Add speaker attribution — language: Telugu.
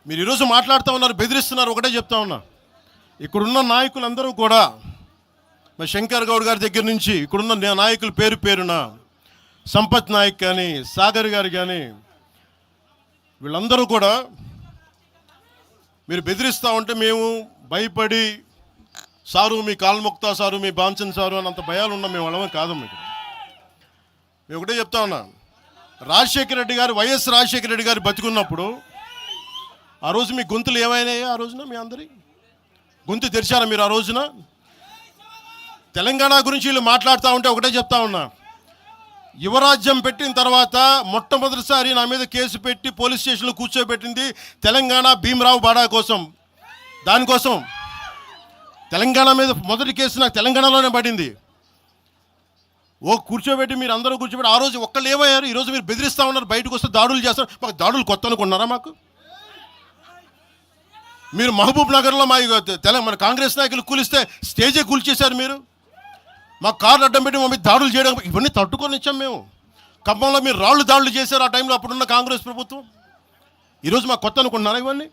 Speaker 1: మీరు ఈరోజు మాట్లాడుతూ ఉన్నారు, బెదిరిస్తున్నారు. ఒకటే చెప్తా ఉన్నా, ఇక్కడున్న నాయకులందరూ కూడా, మరి శంకర్ గౌడ్ గారి దగ్గర నుంచి ఇక్కడున్న నాయకులు పేరు పేరున, సంపత్ నాయక్ కానీ, సాగర్ గారు కానీ, వీళ్ళందరూ కూడా మీరు బెదిరిస్తూ ఉంటే మేము భయపడి, సారు మీ కాల్ముక్తా సారు, మీ బాంచన్ సారు అన్నంత భయాలు ఉన్నాం. మేము వాళ్ళమే కాదు. మీకు మేము ఒకటే చెప్తా ఉన్నా, రాజశేఖర రెడ్డి గారు, వైఎస్ రాజశేఖర రెడ్డి గారు బతికున్నప్పుడు ఆ రోజు మీ గొంతులు ఏమైనాయో? ఆ రోజున మీ అందరి గొంతు తెరిచారా మీరు? ఆ రోజున తెలంగాణ గురించి వీళ్ళు మాట్లాడుతూ ఉంటే ఒకటే చెప్తా ఉన్నా, యువరాజ్యం పెట్టిన తర్వాత మొట్టమొదటిసారి నా మీద కేసు పెట్టి పోలీస్ స్టేషన్లో కూర్చోబెట్టింది తెలంగాణ భీమరావు బాడా కోసం. దానికోసం తెలంగాణ మీద మొదటి కేసు నాకు తెలంగాణలోనే పడింది. కూర్చోబెట్టి మీరు అందరూ కూర్చోబెట్టి ఆ రోజు ఒక్కళ్ళు ఏమయ్యారు? ఈరోజు మీరు బెదిరిస్తూ ఉన్నారు, బయటకు వస్తే దాడులు చేస్తారు. మాకు దాడులు కొత్త అనుకున్నారా? మాకు మీరు మహబూబ్ నగర్లో మన కాంగ్రెస్ నాయకులు కూలిస్తే స్టేజే కూల్చేశారు. మీరు మాకు కార్లు అడ్డం పెట్టి మా మీద దాడులు చేయడం, ఇవన్నీ తట్టుకొని ఇచ్చాం మేము. ఖమ్మంలో మీరు దాడులు చేశారు ఆ టైంలో, అప్పుడున్న కాంగ్రెస్ ప్రభుత్వం. ఈరోజు మాకు కొత్త అనుకుంటున్నారా ఇవన్నీ?